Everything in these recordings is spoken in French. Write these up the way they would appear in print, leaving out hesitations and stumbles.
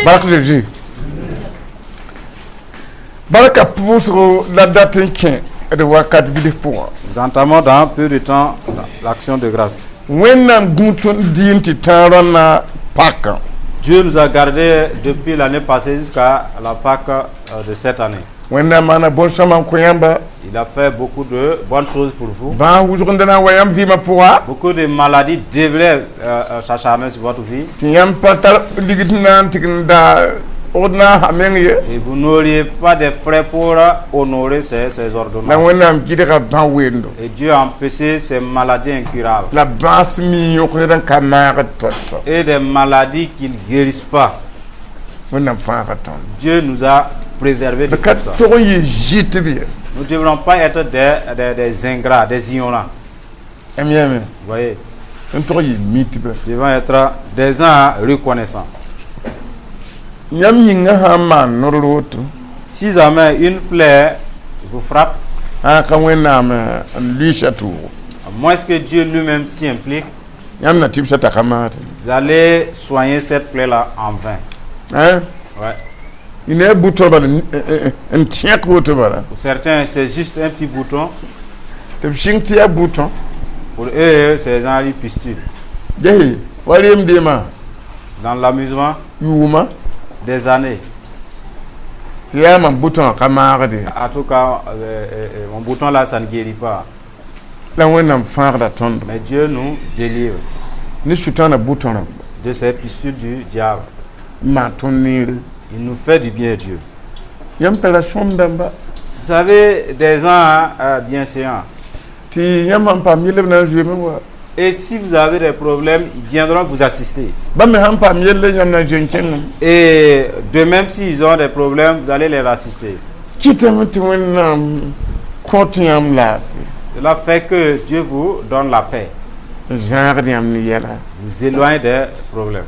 Baraka Jésus. Baraka pour la date de Wakat Vidépour. Nous entamons dans peu de temps l'action de grâce. Dieu nous a gardés depuis l'année passée jusqu'à la Pâque de cette année. Il a fait beaucoup de bonnes choses pour vous. Beaucoup de maladies devraient s'acharner sur votre vie. Et vous n'auriez pas de frais pour honorer ces ordonnances. Et Dieu a empêché ces maladies incurables. Et des maladies qui ne guérissent pas. Dieu nous a préservés de tout ça. Nous ne devrons pas être des ingrats, des ignorants. Vous voyez? Nous devons être des gens reconnaissants. Si jamais une plaie vous frappe, à moins que Dieu lui-même s'y implique, vous allez soigner cette plaie-là en vain. Ouais. Pour certains, c'est juste un petit bouton. Pour eux, c'est genre une pustule. Dans l'amusement, des années. En tout cas, mon bouton là, ça ne guérit pas. Mais Dieu nous délivre de ces pistules du diable. Il nous fait du bien, Dieu. Vous savez, des gens bienséants. Et si vous avez des problèmes, ils viendront vous assister. Et de même s'ils ont des problèmes, vous allez les assister. Cela fait que Dieu vous donne la paix. Vous éloignez des problèmes.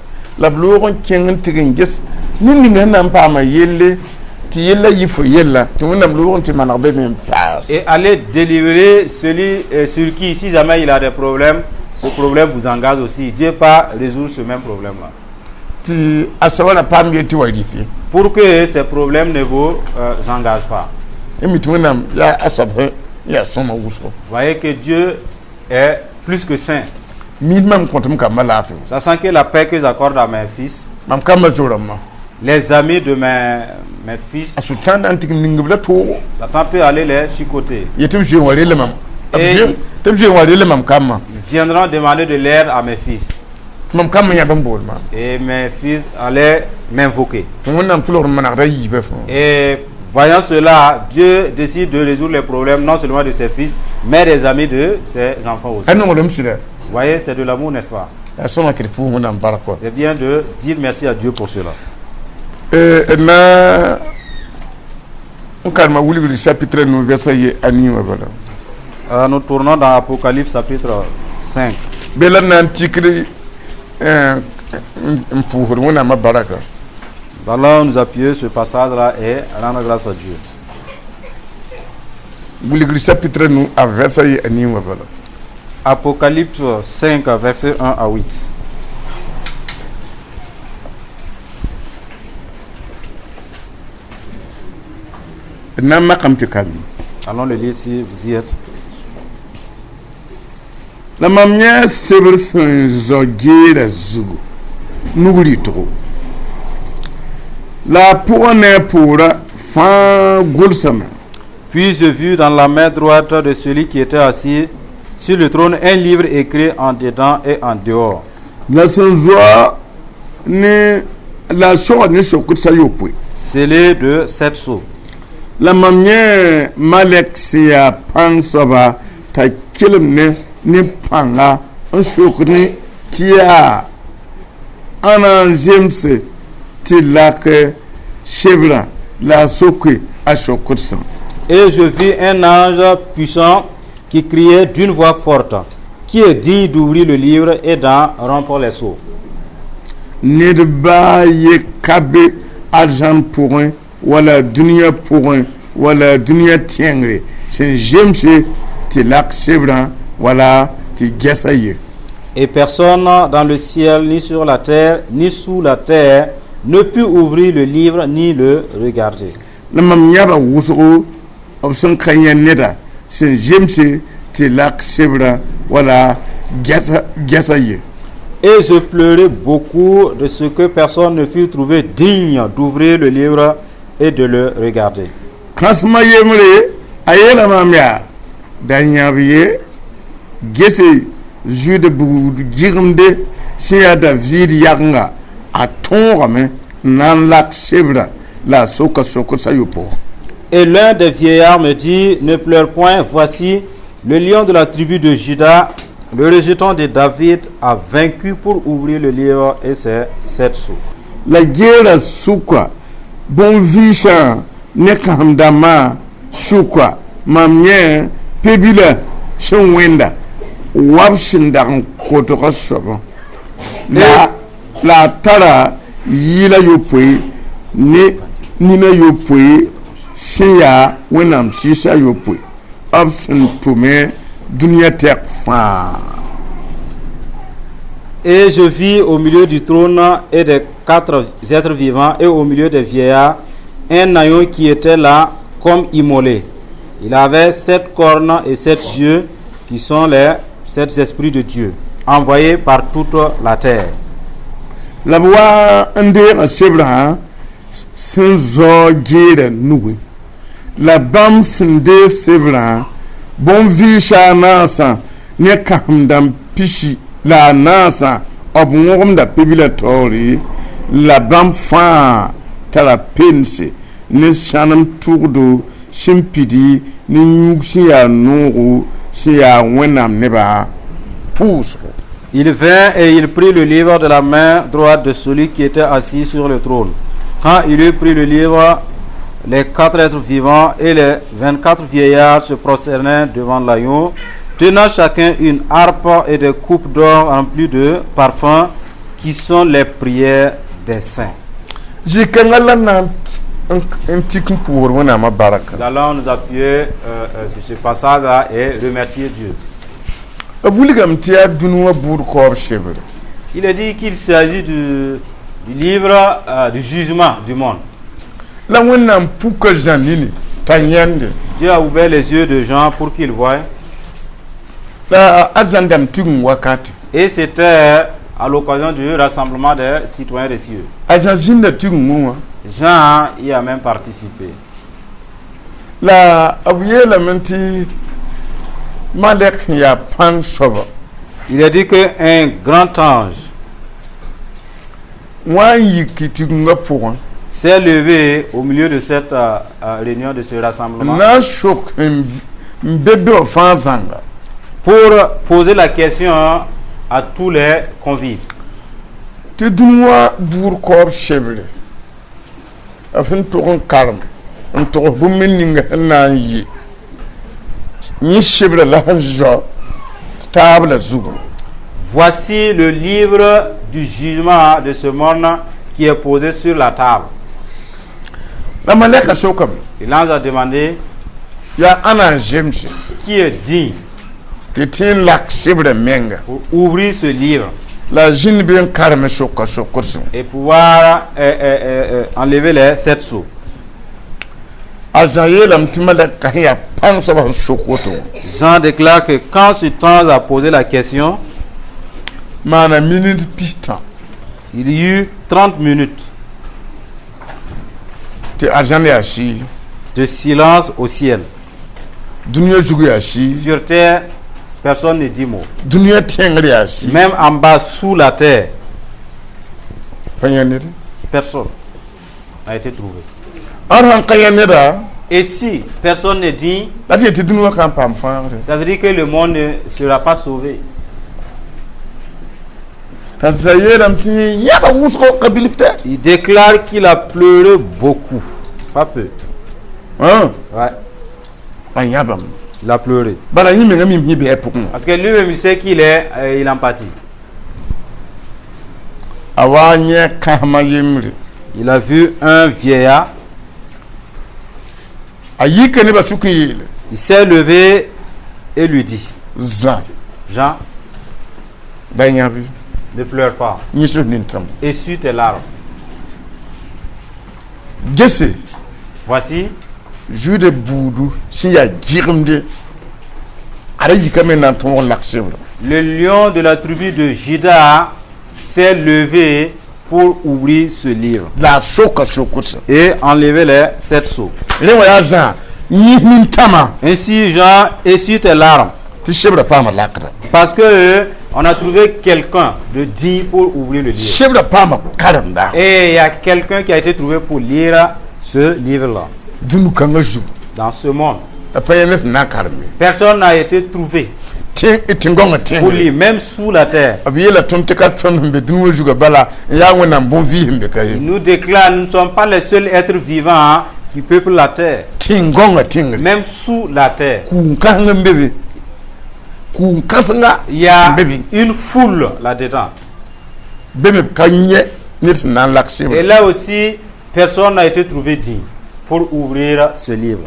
Et allez délivrer celui sur qui, si jamais il a des problèmes, ce problème vous engage aussi. Dieu pas résoudre ce même problème-là. Pour que ces problèmes ne vous engagent pas. Vous voyez que Dieu est plus que saint. Sachant que la paix que j'accorde à mes fils, les amis de mes fils, Satan peut aller les chicoter. Et ils viendront demander de l'aide à mes fils. Et mes fils allaient m'invoquer. Et voyant cela, Dieu décide de résoudre les problèmes non seulement de ses fils, mais des amis de ses enfants aussi. Vous voyez, c'est de l'amour, n'est-ce pas? C'est bien de dire merci à Dieu pour cela. Nous tournons dans Apocalypse chapitre 5. Allons nous appuyer ce passage-là et rendre grâce à Dieu. Apocalypse 5, verset 1 à 8. Allons le lire si vous y êtes. La mamia severson zogera zugu nugulitro la pourne pourra fan gulsama. Puis je vis dans la main droite de celui qui était assis sur le trône un livre écrit en dedans et en dehors. La sanjoa ne la soa ne sokut sayopwe. Scellé de 7 sceaux. la mamye Malexia Pansoba ta kilmne ni panga un shukni tia ana James tilak chebra la soke a shokursan. Et je vis un ange puissant qui criait d'une voix forte, qui est digne d'ouvrir le livre et d'en rompre les sceaux. Nedba ye kabe argent pour un, wala dunia pour un, wala dunia tiengre. C'est James tilak chebra wala ti gesaye. Et personne dans le ciel, ni sur la terre, ni sous la terre, ne put ouvrir le livre ni le regarder. La mamyaba wuso option kanya neda c'est James tilak chebra wala gesaye. Et je pleurais beaucoup de ce que personne ne fut trouvé digne d'ouvrir le livre et de le regarder. Kasma yemre ayela mamya danyabiye gese jude bu girmde sia David yanga atongame nan lak chebra la soka sayopo. Et l'un des vieillards me dit, ne pleure point, voici le lion de la tribu de Juda, le rejeton de David, a vaincu pour ouvrir le livre et ses 7 sceaux. La guerre soukwa bon visha nekamdama soukwa mamien pebila shwenda wabshinda kotoka sobo la tara yila yopwe nina yopwe siya wenam sisa yopwe absin pume dunia tek fa. Et je vis au milieu du trône et des 4 êtres vivants et au milieu des vieillards un agneau qui était là comme immolé. Il avait 7 cornes et 7 yeux qui sont les 7 esprits de Dieu envoyés par toute la terre. La voix inde asebra senzo gere nuwe. La bam sinde sebra bon visha nasa ne kamdam pishi la nasa obungom da pebila tori la bam fa tala pense ne shanam turdo shimpidi ni nyugsiya nuru siya wenam neba pousse. Il vint et il prit le livre de la main droite de celui qui était assis sur le trône. Quand il eut pris le livre, les 4 êtres vivants et les 24 vieillards se prosternaient devant l'agneau, tenant chacun une harpe et des coupes d'or remplies de parfums qui sont les prières des saints. Nous allons nous appuyer sur ce passage et remercier Dieu. Il est dit qu'il s'agit du livre du jugement du monde. Dieu a ouvert les yeux de Jean pour qu'il voie. Et c'était à l'occasion du rassemblement des citoyens des cieux. Jean y a même participé. Il est dit qu'un grand ange s'est levé au milieu de cette réunion, de ce rassemblement, pour poser la question à tous les convives. Voici le livre du jugement de ce monde qui est posé sur la table. Et l'ange a demandé qui est digne pour ouvrir ce livre et pouvoir enlever les 7 sceaux. Jean déclare que quand ce temps a posé la question, il y eut 30 minutes de silence au ciel. Sur terre, personne ne dit mot. Même en bas, sous la terre, personne n'a été trouvé. Et si personne ne dit, ça veut dire que le monde ne sera pas sauvé. Il déclare qu'il a pleuré beaucoup, pas peu. Ouais. Il a pleuré. Parce que lui-même, il sait qu'il est, il empathie. Il a vu un vieillard. Il s'est levé et lui dit, Jean, ne pleure pas. Essuie tes larmes. Voici. Le lion de la tribu de Juda s'est levé pour ouvrir ce livre et enlever les 7 sceaux. Ainsi, Jean, essuie tes larmes. Parce que on a trouvé quelqu'un de digne pour ouvrir le livre. Et il y a quelqu'un qui a été trouvé pour lire ce livre-là. Dans ce monde, personne n'a été trouvé pour lire, même sous la terre. Il nous déclare, nous ne sommes pas les seuls êtres vivants qui peuplent la terre. Même sous la terre. Il y a une foule là-dedans. Et là aussi, personne n'a été trouvé digne pour ouvrir ce livre.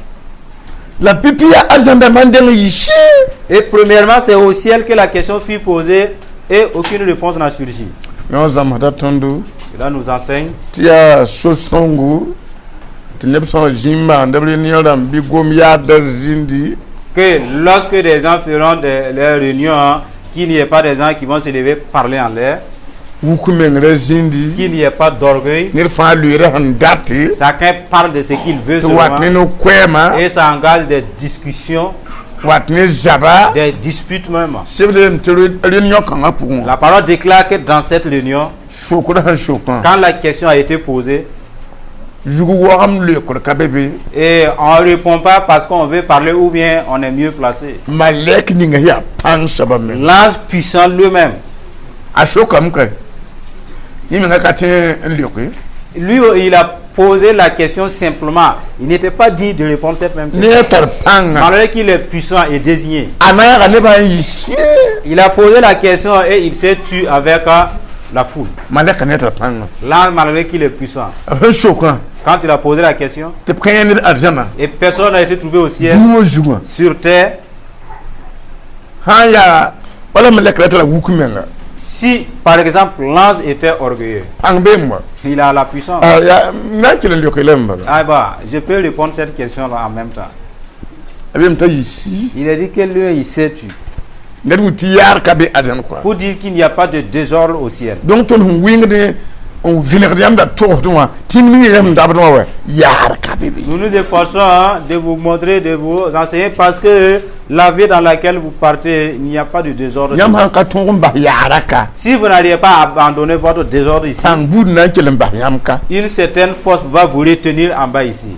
Et premièrement, c'est au ciel que la question fut posée et aucune réponse n'a surgi. Et là, nous enseigne que lorsque des gens feront des réunions, qu'il n'y ait pas des gens qui vont se lever parler en l'air, qu'il n'y ait pas d'orgueil, chacun parle de ce qu'il veut seulement, et ça engage des discussions, des disputes même. La parole déclare que dans cette réunion, quand la question a été posée, et on ne répond pas parce qu'on veut parler ou bien on est mieux placé. L'ange puissant lui-même, lui, il a posé la question simplement. Il n'était pas digne de répondre cette même question. Malgré qu'il est puissant et désigné. Il a posé la question et il s'est tué avec la foule. Là, malgré qu'il est puissant. Quand il a posé la question, et personne n'a été trouvé au ciel, sur terre, si par exemple l'ange était orgueilleux, il a la puissance. Je peux répondre à cette question-là en même temps. Il a dit que lui, il s'est tué. Pour dire qu'il n'y a pas de désordre au ciel. Donc, nous nous efforçons de vous montrer, de vous enseigner parce que la vie dans laquelle vous partez, il n'y a pas de désordre. Si vous n'arrivez pas à abandonner votre désordre ici, une certaine force va vous retenir en bas ici,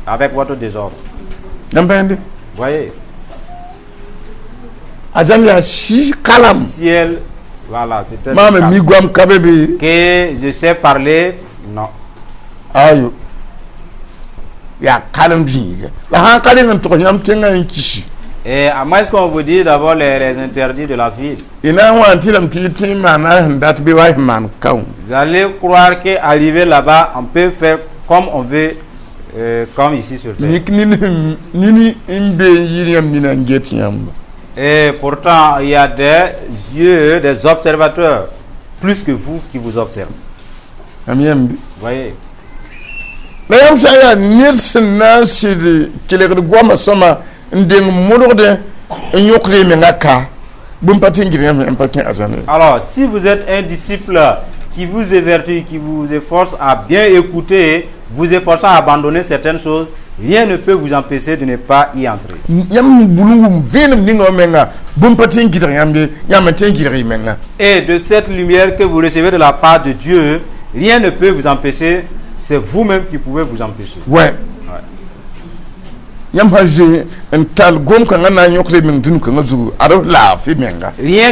avec votre désordre. Voyez? Ciel, voilà, c'est un que je sais parler, non. Et à moins qu'on vous dise d'abord les interdits de la ville. Vous allez croire qu'arriver là-bas, on peut faire comme on veut, comme ici sur terre. Et pourtant, il y a des yeux, des observateurs, plus que vous qui vous observent. Voyez. Alors, si vous êtes un disciple qui vous évertue, qui vous efforce à bien écouter, vous efforçant à abandonner certaines choses, rien ne peut vous empêcher de ne pas y entrer. Et de cette lumière que vous recevez de la part de Dieu, rien ne peut vous empêcher. C'est vous-même qui pouvez vous empêcher. Rien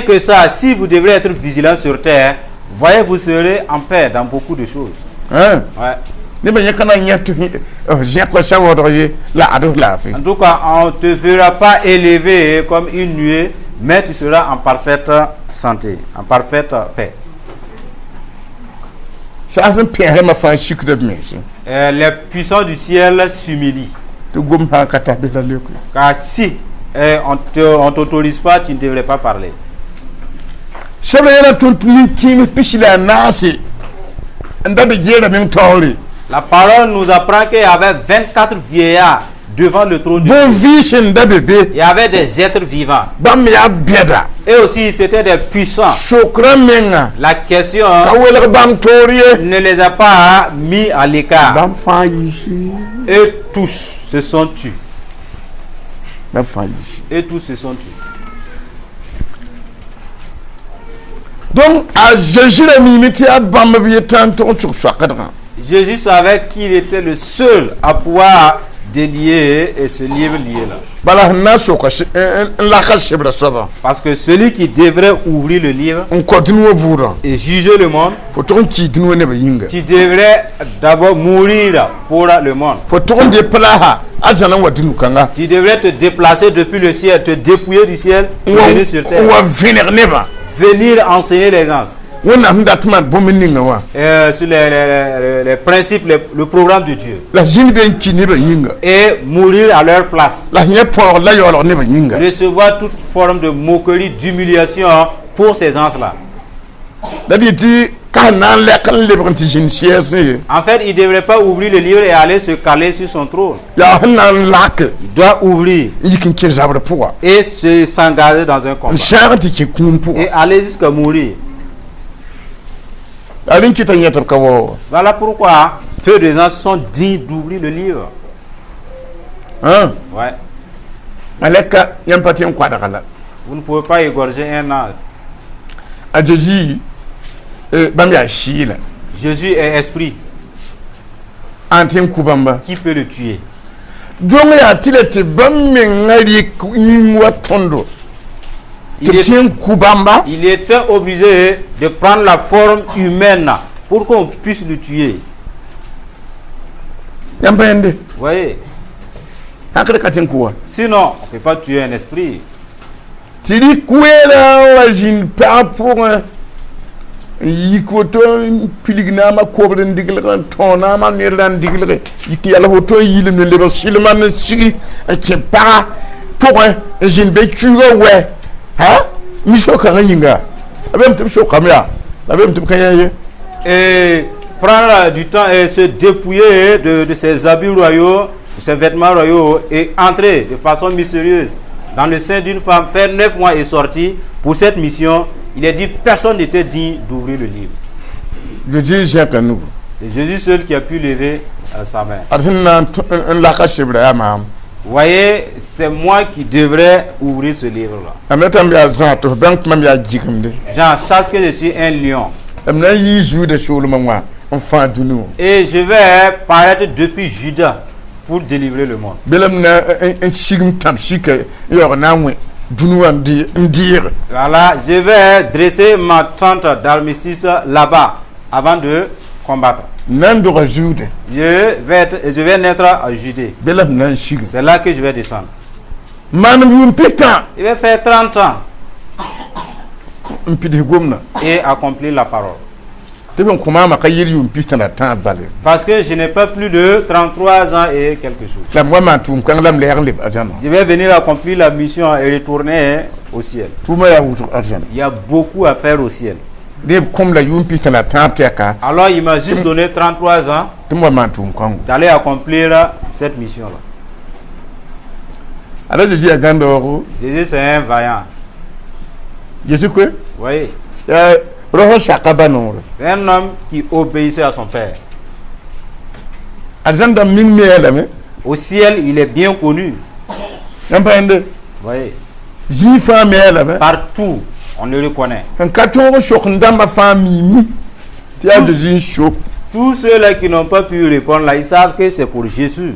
que ça, si vous devrez être vigilant sur terre, voyez, vous serez en paix dans beaucoup de choses. Hein? Ouais. En tout cas, on ne te verra pas élevé comme une nuée, mais tu seras en parfaite santé, en parfaite paix. Les puissants du ciel s'humilient. Car si on ne t'autorise pas, tu ne devrais pas parler. La parole nous apprend qu'il y avait 24 vieillards devant le trône de Dieu. Il y avait des êtres vivants. Et aussi, c'était des puissants. La question ne les a pas mis à l'écart. Et tous se sont tus. Et tous se sont tus. Donc, à Jésus savait qu'il était le seul à pouvoir délier et ce livre lié là. Parce que celui qui devrait ouvrir le livre et juger le monde, tu devrais d'abord mourir pour le monde. Tu devrais te déplacer depuis le ciel, te dépouiller du ciel, venir sur terre. Venir enseigner les gens. Sur les principes, le programme de Dieu. Et mourir à leur place. Recevoir toute forme de moquerie, d'humiliation pour ces gens-là. En fait, il ne devrait pas ouvrir le livre et aller se caler sur son trône. Il doit ouvrir et s'engager dans un combat. Et aller jusqu'à mourir. Voilà pourquoi peu de gens sont dignes d'ouvrir le livre. Hein? Ouais. Vous ne pouvez pas égorger un âge. Jésus est esprit. Qui peut le tuer? Il était obligé de prendre la forme humaine pour qu'on puisse le tuer. Vous voyez? Sinon, on ne peut pas tuer un esprit. Et prendre du temps et se dépouiller de ses habits royaux, de ses vêtements royaux et entrer de façon mystérieuse dans le sein d'une femme, faire 9 mois et sortir pour cette mission. Il est dit personne n'était digne d'ouvrir le livre. C'est Jésus seul qui a pu lever sa main. Vous voyez, c'est moi qui devrais ouvrir ce livre-là. Jean, sache que je suis un lion. Et je vais paraître depuis Juda pour délivrer le monde. Voilà, je vais dresser ma tente d'armistice là-bas avant de combattre. Je vais naître à Judée. C'est là que je vais descendre. Il va faire 30 ans et accomplir la parole. Parce que je n'ai pas plus de 33 ans et quelque chose. Je vais venir accomplir la mission et retourner au ciel. Il y a beaucoup à faire au ciel. Alors il m'a juste donné 33 ans d'aller accomplir cette mission-là. Jésus c'est un vaillant. Jésus quoi? Oui. Un homme qui obéissait à son père. Au ciel, il est bien connu. Oui. Partout, on le reconnaît. Tous ceux-là qui n'ont pas pu répondre là, ils savent que c'est pour Jésus.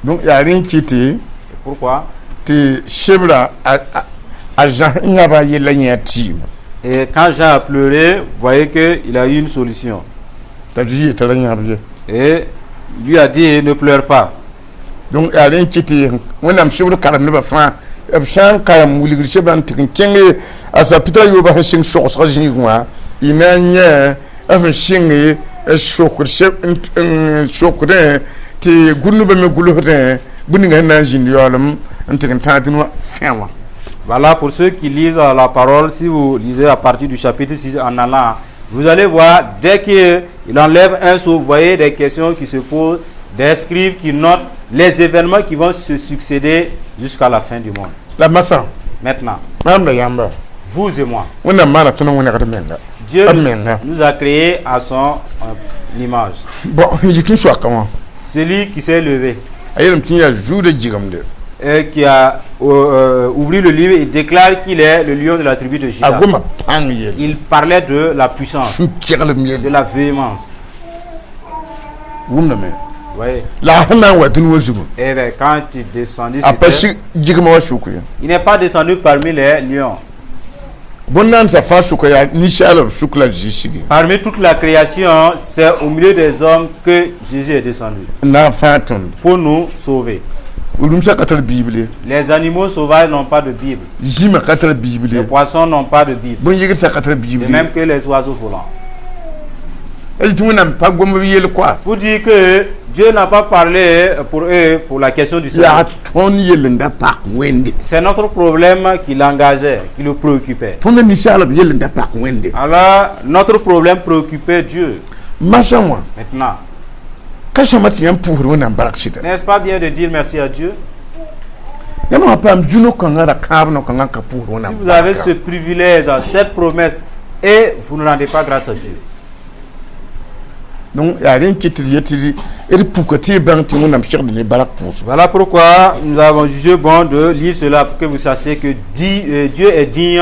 Donc il y a rien qui était. C'est pourquoi. Et quand Jean a pleuré, vous voyez qu'il a eu une solution. Et lui a dit ne pleure pas. Donc il y a rien qui était. On a monsieur le carnet de fin. Jean quand il a chef d'entretien à sa petite yoba chien sur sa jingwa. Il n'a rien un chien choc chef un choc de te gounouba me goulode. Voilà, pour ceux qui lisent la parole, si vous lisez à partir du chapitre 6 en allant, vous allez voir, dès qu'il enlève un sceau, vous voyez des questions qui se posent, des scribes qui notent les événements qui vont se succéder jusqu'à la fin du monde. Maintenant, vous et moi, Dieu nous a créés à son image. Bon, Celui qui s'est levé, qui a ouvert le livre et déclare qu'il est le lion de la tribu de Juda. Il parlait de la puissance, de la véhémence. Oui. Et bien, quand il est descendu, il n'est pas descendu parmi les lions. Parmi toute la création, c'est au milieu des hommes que Jésus est descendu pour nous sauver. Les animaux sauvages n'ont pas de Bible. Les poissons n'ont pas de Bible. De même que les oiseaux volants. Pour dire que Dieu n'a pas parlé pour eux pour la question du salut. C'est notre problème qui l'engageait, qui le préoccupait. Alors, notre problème préoccupait Dieu. Maintenant, n'est-ce pas bien de dire merci à Dieu? Si vous avez ce privilège, cette promesse, et vous ne rendez pas grâce à Dieu. Donc, il y a rien qui voilà pourquoi nous avons jugé bon de lire cela pour que vous sachiez que Dieu est digne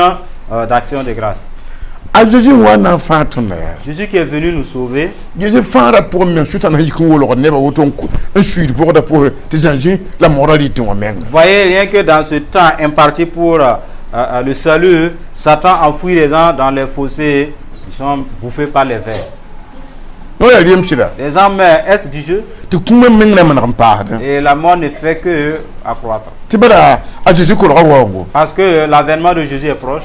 d'action de grâce. Jésus qui est venu nous sauver. Voyez, rien que dans ce temps imparti pour le salut, Satan enfouit les gens dans les fossés, ils sont bouffés par les vers. Les hommes, est-ce du jeu? Et la mort ne fait que accroître. Parce que l'avènement de Jésus est proche.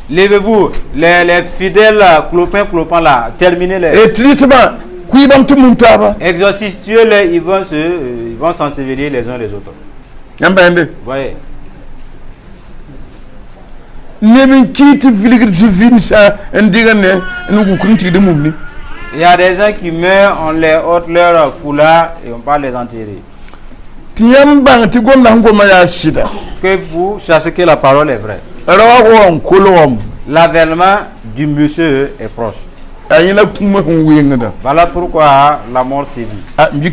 Levez-vous, les fidèles clopins là, terminez-les. Exorcisez-les, ils vont s'ensevelir les uns les autres. Voyez. Il y a des gens qui meurent, on les ôte leur foulard et on va les enterrer. Que vous chassez que la parole est vraie. L'avènement du monsieur est proche. Voilà pourquoi la mort sévit. Il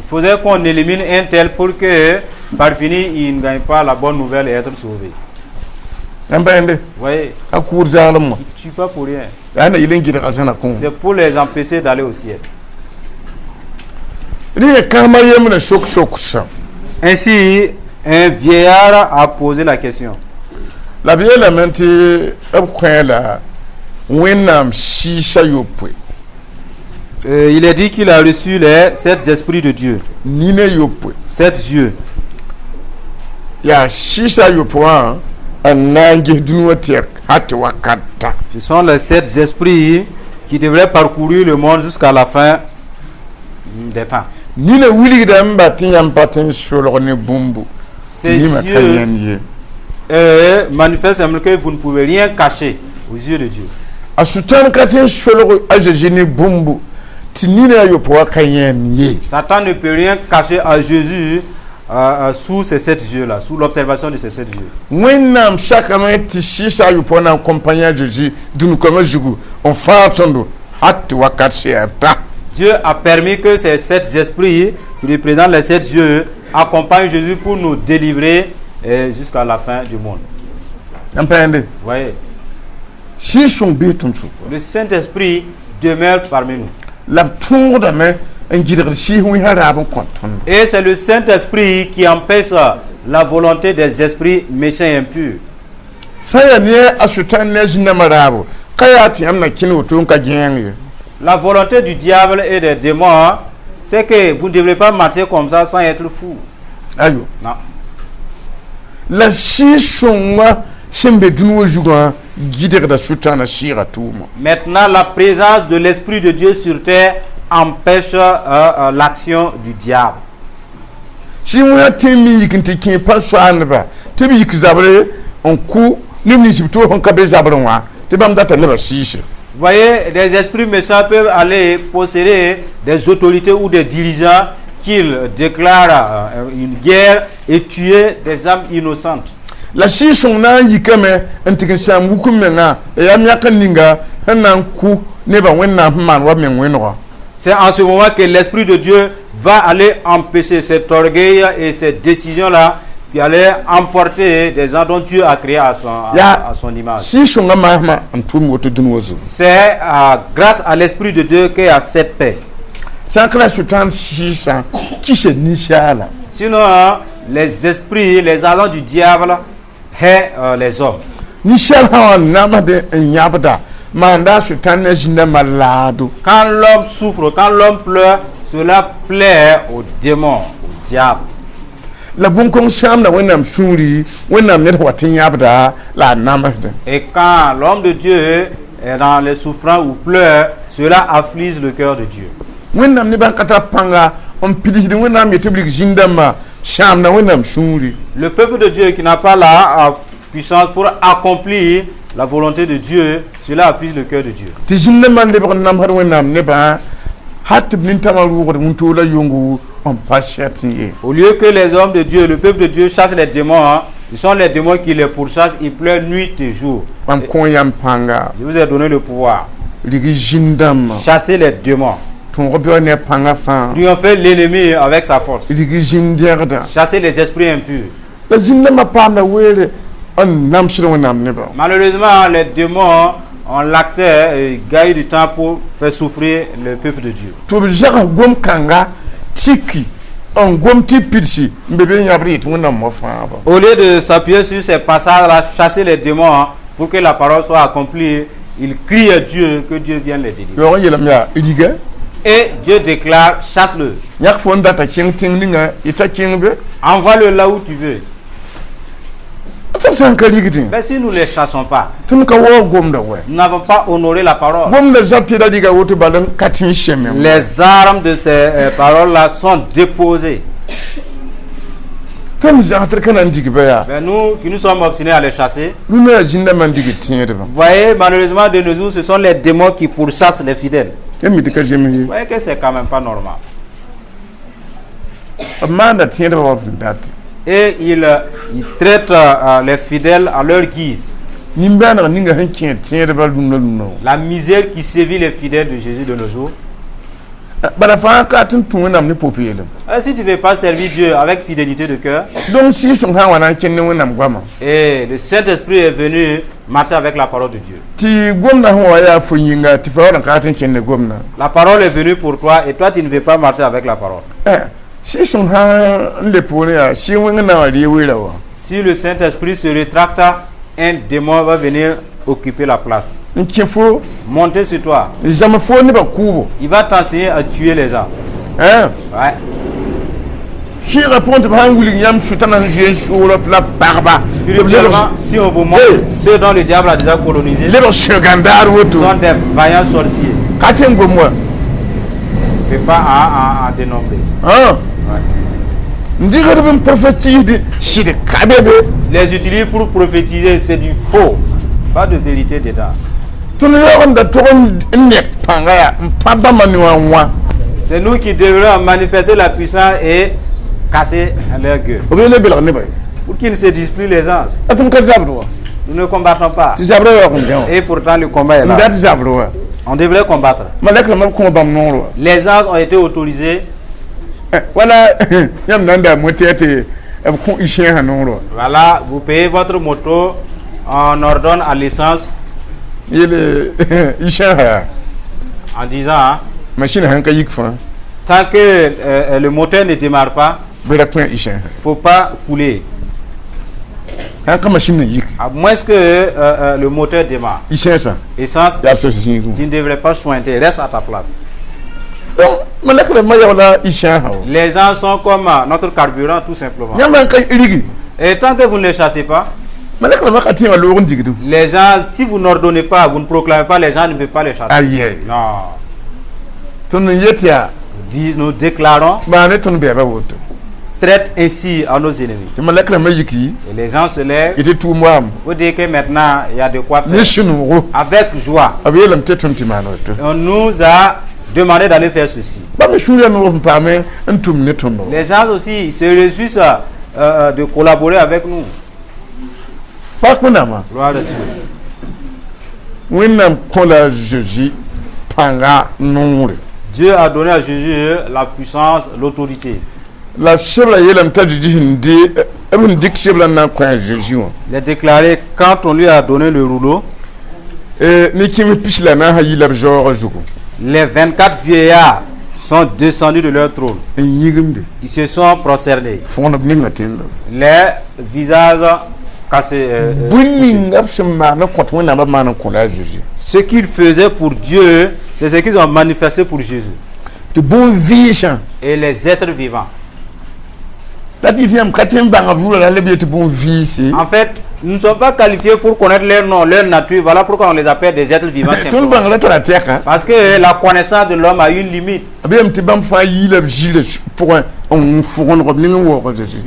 faudrait qu'on élimine un tel pour que par fini il ne gagne pas la bonne nouvelle et être sauvé. Vous voyez, ils ne tuent pas pour rien. C'est pour les empêcher d'aller au ciel. Ainsi, un vieillard a posé la question. Il est dit qu'il a reçu les 7 esprits de Dieu. 7 yeux. Ce sont les 7 esprits qui devraient parcourir le monde jusqu'à la fin des temps. Ces yeux manifestent que vous ne pouvez rien cacher aux yeux de Dieu. Satan ne peut rien cacher à Jésus sous ces 7 yeux-là, sous l'observation de ces 7 yeux. Dieu a permis que ces 7 esprits qui représentent les 7 yeux accompagnent Jésus pour nous délivrer jusqu'à la fin du monde. Vous voyez? Le Saint-Esprit demeure parmi nous. Et c'est le Saint-Esprit qui empêche la volonté des esprits méchants et impurs. La volonté du diable et des démons, c'est que vous ne devrez pas marcher comme ça sans être fou. Ayo. Non. La maintenant, la présence de l'Esprit de Dieu sur terre empêche l'action du diable. Si on a tenu qui pas soit tu veux que zabre on coup vous voyez, des esprits méchants peuvent aller posséder des autorités ou des dirigeants qu'ils déclarent une guerre et tuer des âmes innocentes. La chison na yikame antikisha mukumena e amyaka ninga hanan ku neba wenna man wa menwenwa. C'est en ce moment que l'Esprit de Dieu va aller empêcher cet orgueil et cette décision-là qui allait emporter des gens dont Dieu a créé à son image. C'est grâce à l'Esprit de Dieu qu'il y a cette paix. Sinon, les esprits, les agents du diable haient les hommes. Quand l'homme souffre, quand l'homme pleure, cela plaît aux démons, au diable. Et quand l'homme de Dieu est dans les souffrances ou pleure, cela afflige le cœur de Dieu. Le peuple de Dieu qui n'a pas la puissance pour accomplir la volonté de Dieu, cela afflige le cœur de Dieu. Au lieu que les hommes de Dieu, le peuple de Dieu chasse les démons, ce sont les démons qui les pourchassent, ils pleurent nuit et jour. Je vous ai donné le pouvoir. Chasser les démons. Triompher l'ennemi avec sa force. Chasser les esprits impurs. Malheureusement, les démons ont l'accès et gagnent du temps pour faire souffrir le peuple de Dieu. Au lieu de s'appuyer sur ces passages-là, chasser les démons pour que la parole soit accomplie, ils crient à Dieu que Dieu vienne les délivrer. Et Dieu déclare, chasse-le. Envoie-le là où tu veux. Mais si nous ne les chassons pas, nous n'avons pas honoré la parole. Les armes de ces paroles-là sont déposées. Mais nous qui nous sommes obstinés à les chasser, vous voyez, malheureusement de nos jours, ce sont les démons qui pourchassent les fidèles. Vous voyez que c'est quand même pas normal. Et ils traitent les fidèles à leur guise. La misère qui sévit les fidèles de Jésus de nos jours. Si tu ne veux pas servir Dieu avec fidélité de cœur, et le Saint-Esprit est venu marcher avec la parole de Dieu. La parole est venue pour toi et toi tu ne veux pas marcher avec la parole. Si le Saint-Esprit se rétracte, un démon va venir occuper la place. Monter sur toi. Il va t'enseigner à tuer les gens. Ouais. Spirituellement, si on vous montre ceux dont le diable a déjà colonisé, sont des vaillants sorciers. Tu ne peux pas en dénombrer. Les utiliser pour prophétiser, c'est du faux. Pas de vérité dedans. C'est nous qui devrions manifester la puissance et casser leur gueule. Pour qu'ils ne se disent plus les anges. Nous ne combattons pas. Et pourtant le combat est là. On devrait combattre. Les anges ont été autorisés. Voilà, vous payez votre moto, on ordonne à l'essence. En disant, machine hanka yik fa. Tant que le moteur ne démarre pas, il ne faut pas couler. À moins que le moteur démarre. Essence, tu ne devrais pas sointer, reste à ta place. Les gens sont comme notre carburant tout simplement. Et tant que vous ne les chassez pas, les gens, si vous n'ordonnez pas, vous ne proclamez pas, les gens ne peuvent pas les chasser. Non. Nous déclarons, traite ainsi à nos ennemis. Et les gens se lèvent. Vous dites que maintenant il y a de quoi faire. Avec joie. On nous a demandé d'aller faire ceci. Les gens aussi se réjouissent de collaborer avec nous. Gloire à Dieu. Dieu a donné à Jésus la puissance, l'autorité. Il a déclaré quand on lui a donné le rouleau, les 24 vieillards sont descendus de leur trône. Ils se sont prosternés. Les visages cassés. Ce qu'ils faisaient pour Dieu, c'est ce qu'ils ont manifesté pour Jésus. Et les êtres vivants. En fait, nous ne sommes pas qualifiés pour connaître leur nom, leur nature. Voilà pourquoi on les appelle des êtres vivants. Parce que la connaissance de l'homme a une limite.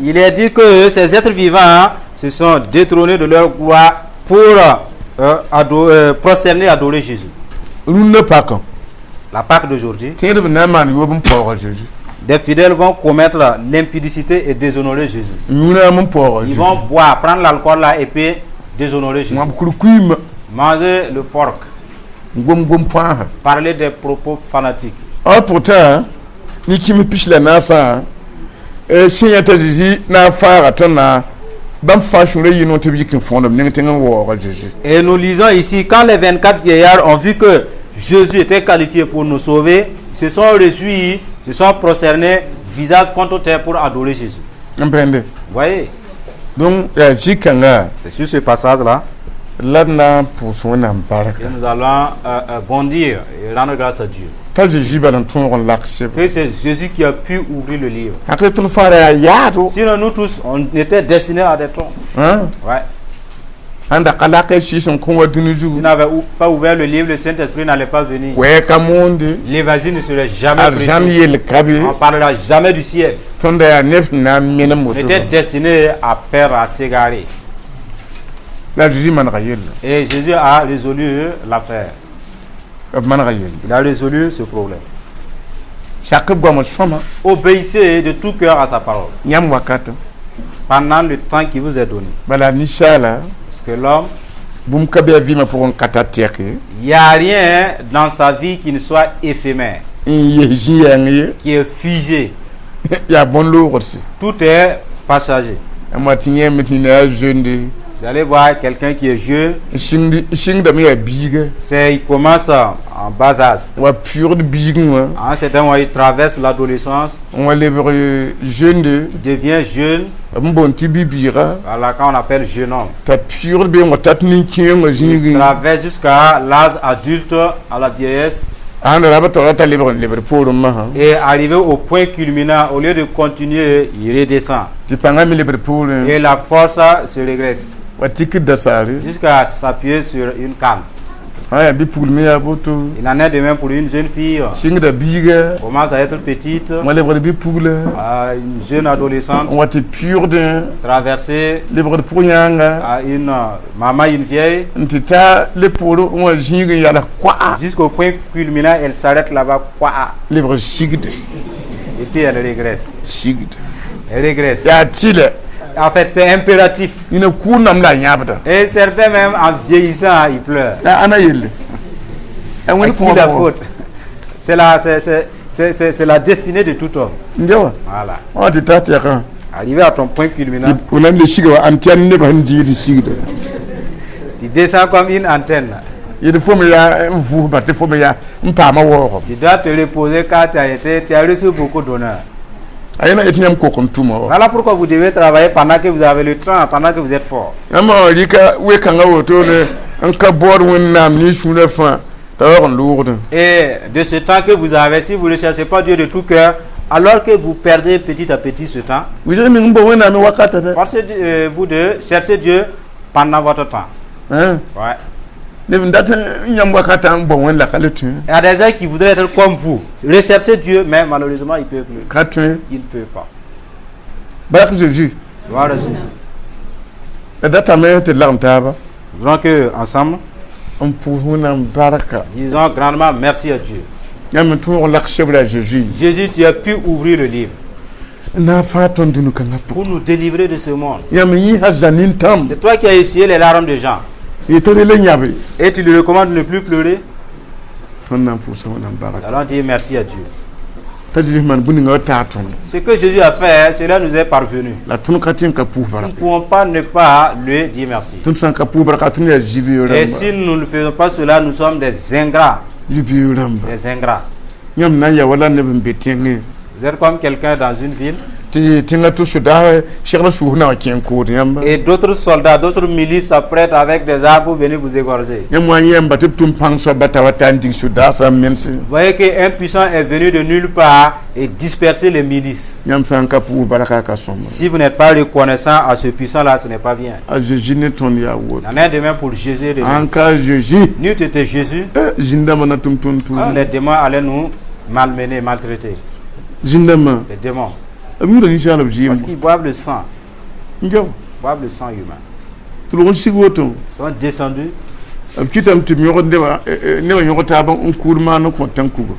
Il est dit que ces êtres vivants se sont détrônés de leur gloire pour prosterner et adorer Jésus. La Pâque d'aujourd'hui, des fidèles vont commettre l'impudicité et déshonorer Jésus. Ils vont boire, prendre l'alcool là et puis déshonorer Jésus. Manger le porc. Parler des propos fanatiques. Pourtant, et nous lisons ici, quand les 24 vieillards ont vu que Jésus était qualifié pour nous sauver, ils se sont réjouis, se sont prosternés, visage contre terre pour adorer Jésus. Vous voyez? Donc, c'est sur ce passage-là que nous allons bondir et rendre grâce à Dieu. Que c'est Jésus qui a pu ouvrir le livre. Sinon, nous tous, on était destinés à des troncs. Ouais. S'il n'avait pas ouvert le livre, le Saint-Esprit n'allait pas venir. L'évangile ne serait jamais prêché. On ne parlera jamais du ciel. On était destiné à perdre, à s'égarer. Et Jésus a résolu l'affaire. Il a résolu ce problème. Obéissez de tout cœur à sa parole. Pendant le temps qui vous est donné. Parce que l'homme, il n'y a rien dans sa vie qui ne soit éphémère, qui est figé. Tout est passager. Vous allez voir quelqu'un qui est jeune, il commence en bas âge. À un certain moment, il traverse l'adolescence. Il devient jeune. Voilà, quand on appelle jeune homme. Il traverse jusqu'à l'âge adulte, à la vieillesse. Et arrivé au point culminant, au lieu de continuer, il redescend. Et la force se régresse jusqu'à s'appuyer sur une canne. Il en est de même pour une jeune fille. Commence à être petite. Une jeune adolescente. Traverser à une maman, une vieille. Jusqu'au point culminant, elle s'arrête là-bas. Et puis elle régresse. Elle régresse. En fait, c'est impératif. Et certains même, en vieillissant, ils pleurent. Qui la faute? C'est la destinée de tout homme. Voilà. Arrivé à ton point culminant, tu descends comme une antenne. Il faut me vous battre, faut me pas ma war. Tu dois te reposer car tu as reçu beaucoup d'honneur. Voilà pourquoi vous devez travailler pendant que vous avez le temps, pendant que vous êtes fort. Et de ce temps que vous avez, si vous ne cherchez pas Dieu de tout cœur, alors que vous perdez petit à petit ce temps, forcez vous de chercher Dieu pendant votre temps. Ouais. Il y a des gens qui voudraient être comme vous, rechercher Dieu, mais malheureusement, ils ne peuvent plus. Ils ne peuvent pas. Voilà Jésus. Voulons que ensemble, disons grandement merci à Dieu. Jésus, tu as pu ouvrir le livre pour nous délivrer de ce monde. C'est toi qui as essuyé les larmes des gens. Et tu lui recommandes de ne plus pleurer. Allons dire merci à Dieu. Ce que Jésus a fait, cela nous est parvenu. Nous ne pouvons pas ne pas lui dire merci. Et si nous ne faisons pas cela, nous sommes des ingrats. Des ingrats. Vous êtes comme quelqu'un dans une ville. Et d'autres soldats, d'autres milices s'apprêtent avec des armes pour venir vous égorger. Vous voyez qu'un puissant est venu de nulle part et disperser les milices. Si vous n'êtes pas reconnaissant à ce puissant-là, ce n'est pas bien. Il en est de même pour Jésus. N'eût été Jésus, les démons allaient nous malmener, maltraiter. Les démons. Parce qu'ils boivent le sang. Ils boivent le sang humain. Ils sont descendus.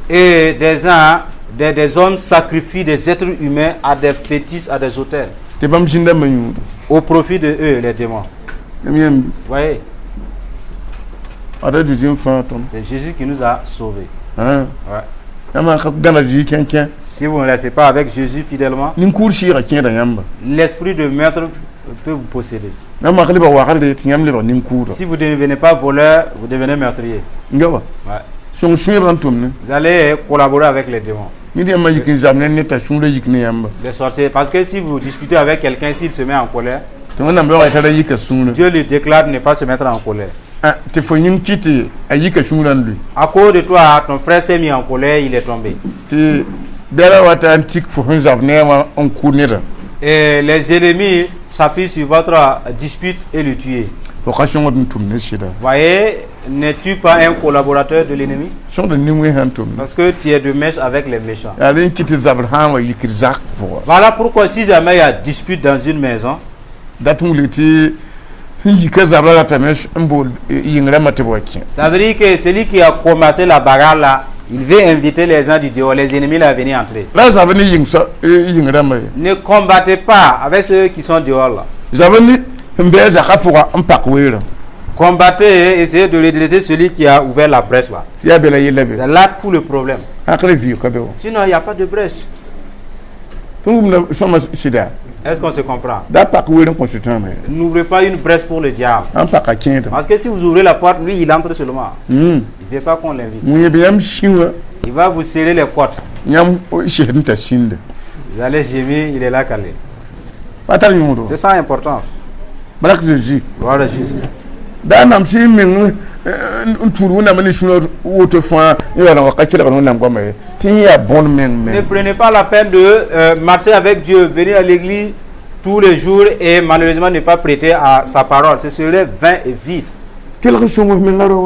Et des hommes sacrifient des êtres humains à des fétiches, à des autels. Au profit de eux, les démons. Vous voyez? C'est Jésus qui nous a sauvés. Ouais. Si vous ne laissez pas avec Jésus fidèlement, l'esprit de meurtre peut vous posséder. Si vous ne devenez pas voleur, vous devenez meurtrier. Ouais. Vous allez collaborer avec les démons. Les sorciers, parce que si vous disputez avec quelqu'un, s'il se met en colère, Dieu lui déclare de ne pas se mettre en colère. À cause de toi, ton frère s'est mis en colère, il est tombé. Et les ennemis s'appuient sur votre dispute et le tuer. Voyez, n'es-tu pas un collaborateur de l'ennemi? Parce que tu es de mèche avec les méchants. Voilà pourquoi si jamais il y a dispute dans une maison, ça veut dire que celui qui a commencé la bagarre là, il veut inviter les gens du dehors, les ennemis là à venir entrer. Ne combattez pas avec ceux qui sont dehors là. Combattez et essayez de redresser celui qui a ouvert la brèche là. C'est là tout le problème. Sinon il n'y a pas de brèche. Est-ce qu'on se comprend? N'ouvrez pas une brèche pour le diable. Parce que si vous ouvrez la porte, lui, il entre seulement. Il ne veut pas qu'on l'invite. Il va vous serrer les côtes. Vous allez gémir, il est là calé. C'est sans importance. Voilà Jésus. Ne prenez pas la peine de marcher avec Dieu, venir à l'église tous les jours et malheureusement ne pas prêter à sa parole. Ce serait vain et vide.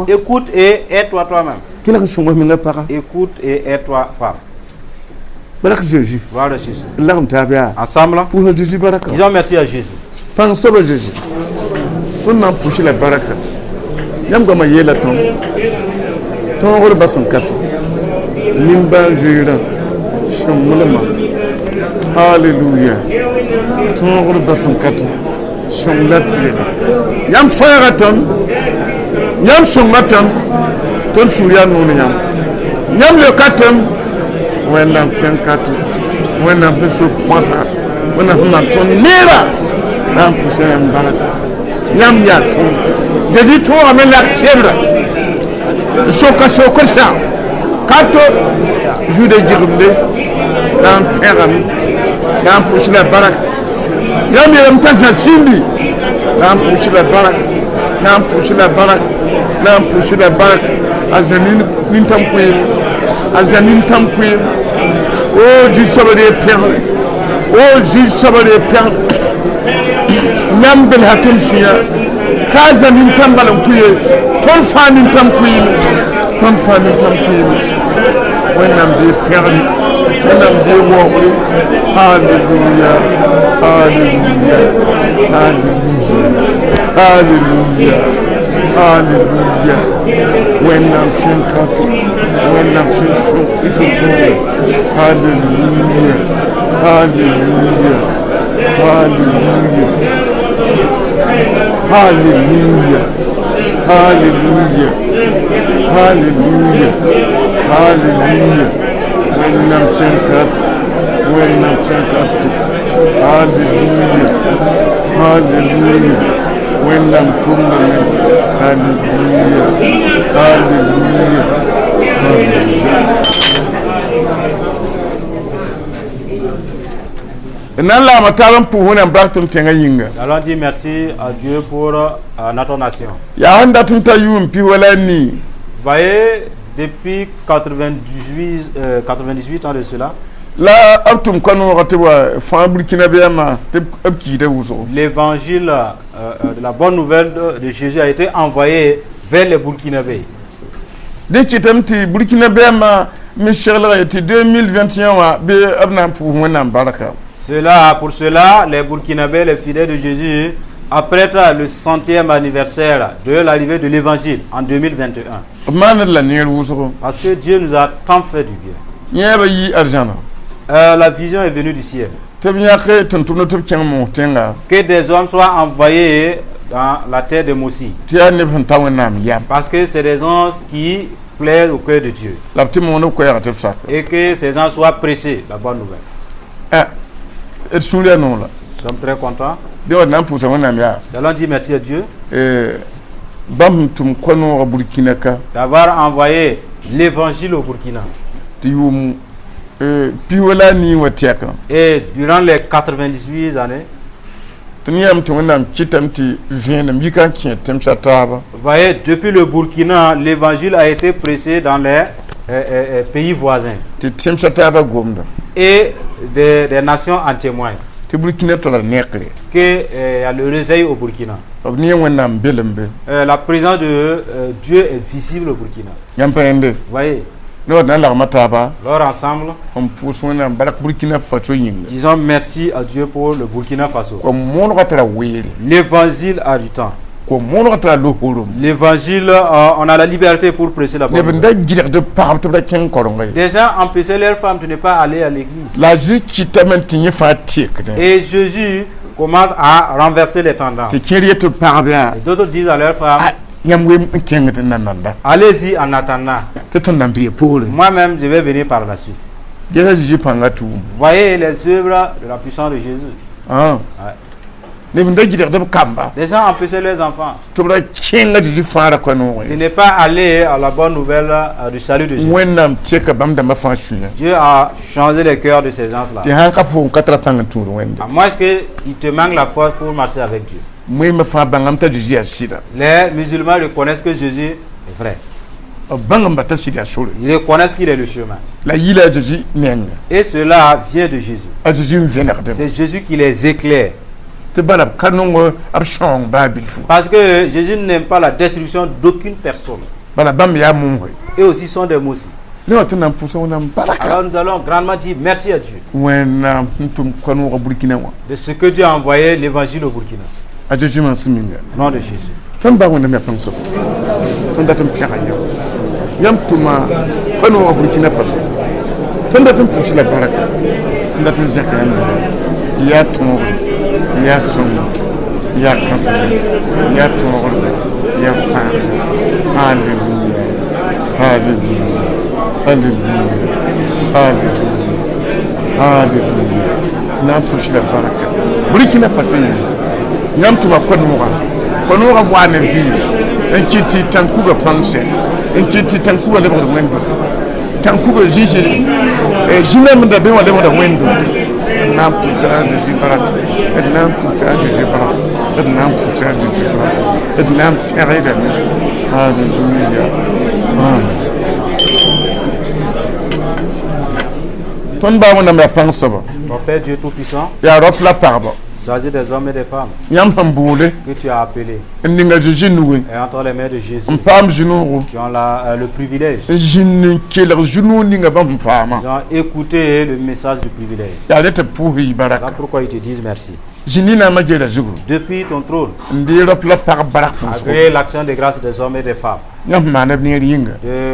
Écoute et aide-toi toi-même. Écoute et aide-toi femme. Voilà Jésus. Ensemble, disons merci à Jésus. Pensez à Jésus. On a poussé la baraka. Yamgama yela ton hor basan kato nimba jira shumulama hallelujah ton hor basan kato shumlati yam fayraton yam shumatan ton suriya no yam le katam wena kato wena beso kwasa wena ton nera nan poussé baraka. Jésus, toi, amène la chèvre. soka sa kato jude jirumde dan peram dan push la barak yam yaram tasa sindi dan push la barak dan push la barak dan push la barak azanin nintam kuim oh du sabade perle oh du sabade perle nyam bil hakim suya kaza nintam balam kuye ton fa nintam kuye when I'm the perle when I'm the warrior hallelujah hallelujah hallelujah hallelujah hallelujah when I'm when I'm hallelujah hallelujah hallelujah hallelujah hallelujah hallelujah hallelujah when I'm hallelujah hallelujah when I'm tumbling hallelujah hallelujah Allons dire merci à Dieu pour notre nation. Voyez, depuis 98 ans de cela, l'évangile de la bonne nouvelle de Jésus a été envoyé vers les Burkinabés. Pour cela, les Burkinabés, les fidèles de Jésus, apprêtent le 100e anniversaire de l'arrivée de l'évangile en 2021. Parce que Dieu nous a tant fait du bien. La vision est venue du ciel. Que des hommes soient envoyés dans la terre de Moussi. Parce que c'est des gens qui plaisent au cœur de Dieu. Et que ces gens soient pressés, la bonne nouvelle. Nous sommes très contents. Allons dire merci à Dieu d'avoir envoyé l'évangile au Burkina. Et durant les 98 années, vous voyez, depuis le Burkina, l'évangile a été prêché dans les pays voisins et des nations en témoin. Que y a le réveil au Burkina. La présence de Dieu est visible au Burkina. Vous voyez, alors ensemble, disons merci à Dieu pour le Burkina Faso. L'évangile a du temps. L'évangile, on a la liberté pour prêcher la bonne nouvelle. Des gens empêchaient leurs femmes de ne pas aller à l'église. Et Jésus commence à renverser les tendances. Et d'autres disent à leurs femmes, allez-y en attendant. Moi-même, je vais venir par la suite. Voyez les œuvres de la puissance de Jésus. Les gens empêchaient leurs enfants de ne pas aller à la bonne nouvelle du salut de Jésus. Dieu a changé les cœurs de ces gens-là. À moins qu'il te manque la foi pour marcher avec Dieu. Les musulmans reconnaissent que Jésus est vrai. Ils reconnaissent qu'il est le chemin. Et cela vient de Jésus. C'est Jésus qui les éclaire. Parce que Jésus n'aime pas la destruction d'aucune personne. Et aussi sont des moussis. Alors nous allons grandement dire merci à Dieu de ce que Dieu a envoyé l'évangile au Burkina. Nom de Jésus. Ya son ya kansa ya toro ya fa hallelujah hallelujah hallelujah hallelujah hallelujah na pushi la baraka Burkina Faso nyam tuma konora wana vi en kiti tankuga panse Inquiété tant que le monde. Tant que j'ai même de bien le monde. N'a pas ça de Zibara. N'a pas ça de Zibara. N'a pas ça de Zibara. N'a pas rien de. Alléluia. Ton baba n'a pas pensé. Mon Père Dieu Tout-Puissant. Il y a la parole. S'agit des hommes et des femmes que tu as appelés et entre les mains de Jésus qui ont le privilège. Ils ont écouté le message du privilège. Voilà pourquoi ils te disent merci. Depuis ton trône, agrée l'action de grâce des hommes et des femmes.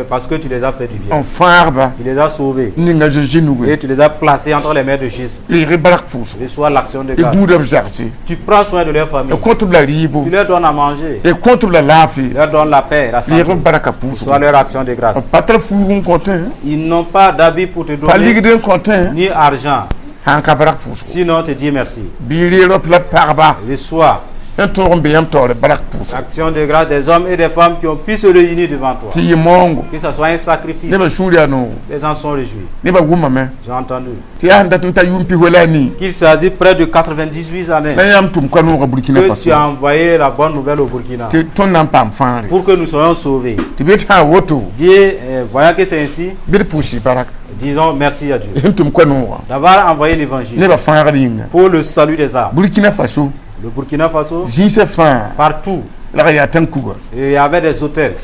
Parce que tu les as fait du bien. Tu les as sauvés. Et tu les as placés entre les mains de Jésus. Reçois l'action de grâce. Tu prends soin de leur famille. Tu leur donnes à manger. Tu leur donnes la paix, la santé. Reçois leur action de grâce. Ils n'ont pas d'habit pour te donner, ni argent. Sinon, on te dit merci. Reçois l'action de grâce des hommes et des femmes qui ont pu se réunir devant toi. Que ce soit un sacrifice. Les gens sont réjouis. J'ai entendu qu'il s'agit près de 98 années que tu as envoyé la bonne nouvelle au Burkina pour que nous soyons sauvés. Dieu, voyant que c'est ainsi, disons merci à Dieu d'avoir envoyé l'évangile pour le salut des âmes. Le Burkina Faso, partout, il y avait des hôtels.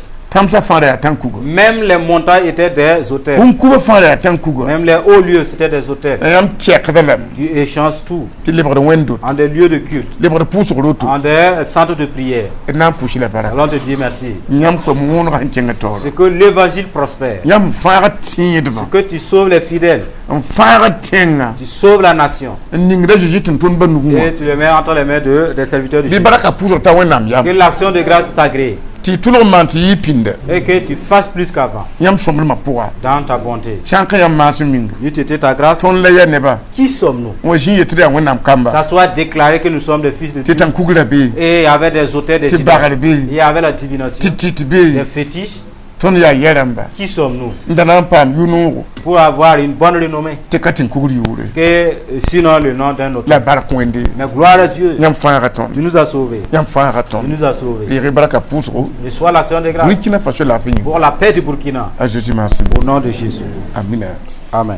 Même les montagnes étaient des hôtels. Même les hauts lieux, c'était des hôtels. Tu échanges tout en des lieux de culte, en des centres de prière. Alors on te dit merci. C'est que l'évangile prospère. C'est que tu sauves les fidèles. Tu sauves la nation. Et tu les mets entre les mains des serviteurs du Jésus. Que l'action de grâce t'agrée. Et que tu fasses plus qu'avant dans ta bonté. Dieu t'était ta grâce. Qui sommes-nous? Ça soit déclaré que nous sommes des fils de Dieu. Et il y avait des auteurs, des idoles. Il y avait la divination, des fétiches. Qui sommes-nous pour avoir une bonne renommée que sinon le nom d'un autre? Mais gloire à Dieu, tu nous as sauvés. Tu nous as sauvés. Reçois l'action de grâce pour la paix du Burkina. Au nom de Jésus. Amen. Amen.